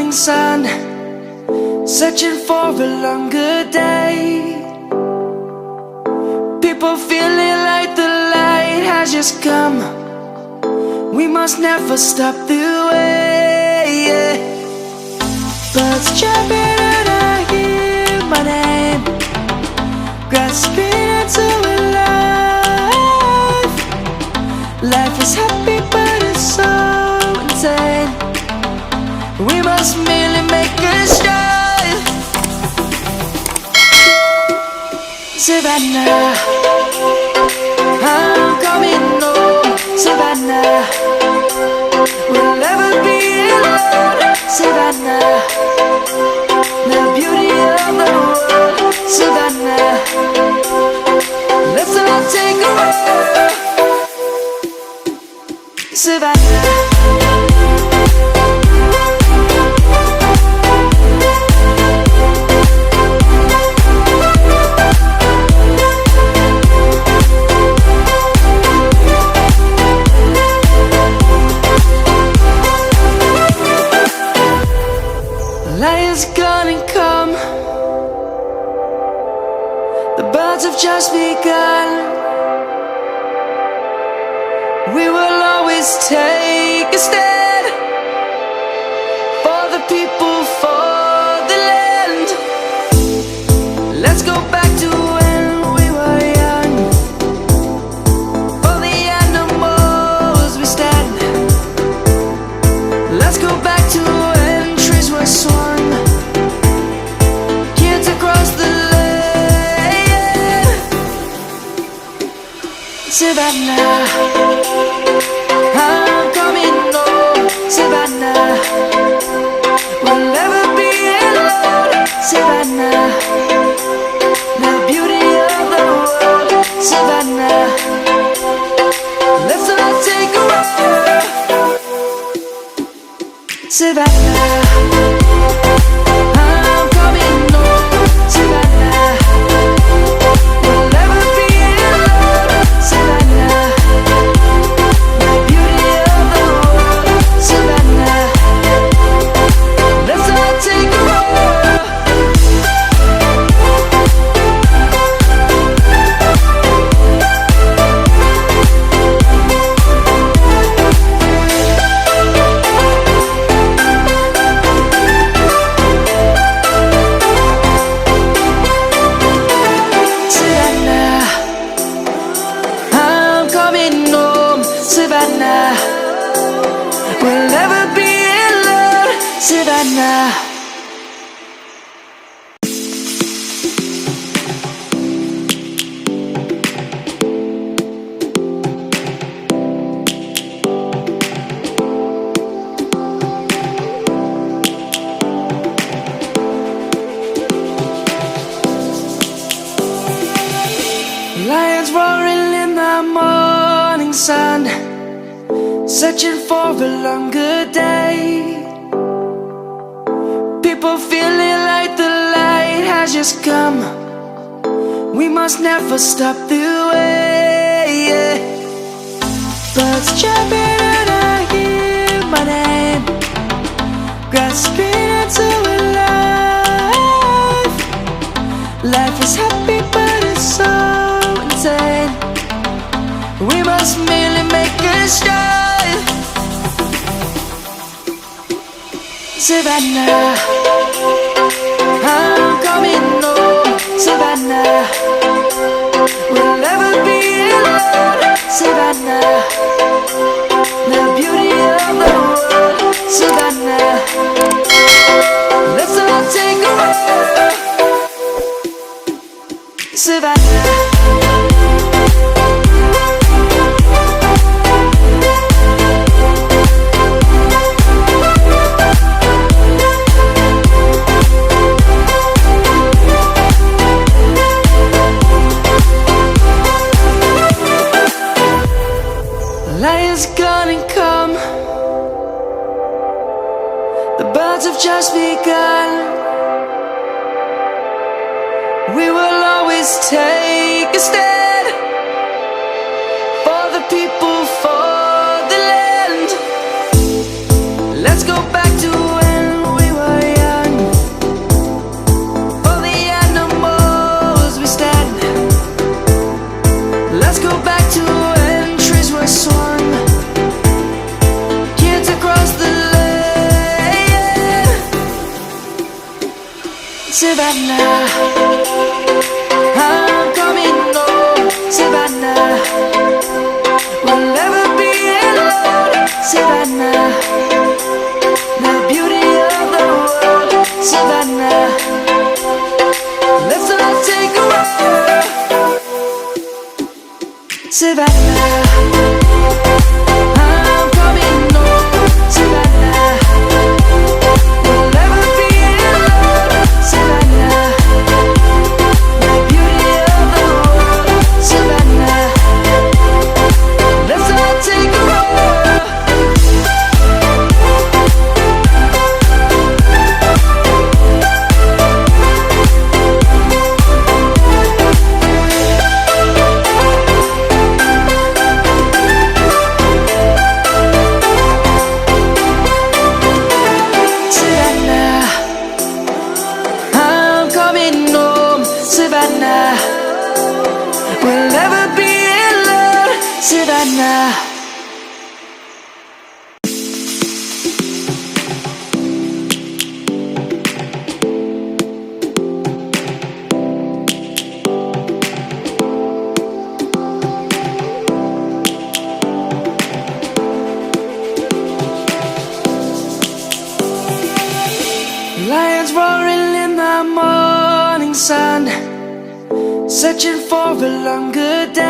morning sun, searching for a longer day. People feeling like the light has just come. We must never stop the way. Birds jumping and I hear my name, grasping into a life. Life is happy but it's so insane. We must merely make a start. Savannah, I'm coming home. Savannah, we'll never be alone. Savannah, the beauty of the world. Savannah, let's all take a walk. Savannah, lion's gonna come. The birds have just begun. We will always take a stand for the people, for the land. Let's go back to when we were young. For the animals we stand. Let's go back to when trees were swung, kids across the land. Savannah, I'm coming home. Savannah, we'll never be alone. Savannah, the beauty of the world. Savannah, let's all take a walk. Savannah, I'm coming home. Savannah, we'll never be alone. Savannah, the beauty of the world. Savannah, let's all take a walk. Savannah, I'm coming home. Savannah, we'll never be alone. Savannah. Lions roaring in the morning sun, searching for a longer day. People feeling like the light has just come. We must never stop the way. Birds jumping and I hear my name, grasping into a life. Life is happy but it's so insane. We must merely make a start. Savannah, I'm coming home. Savannah, we'll never be alone. Savannah, the beauty of the world. Savannah, let's all take a walk. Savannah, lion's gonna come. The birds have just begun. We will always take a stand for the people, for the land. Let's go back to when we were I'm coming home, Savannah. We'll never be alone, Savannah. The beauty of the world, Savannah. Let's all take a roll. Savannah, I'm coming home, Savannah. We'll never be alone, Savannah. Lions roaring in the morning sun, searching for a longer day.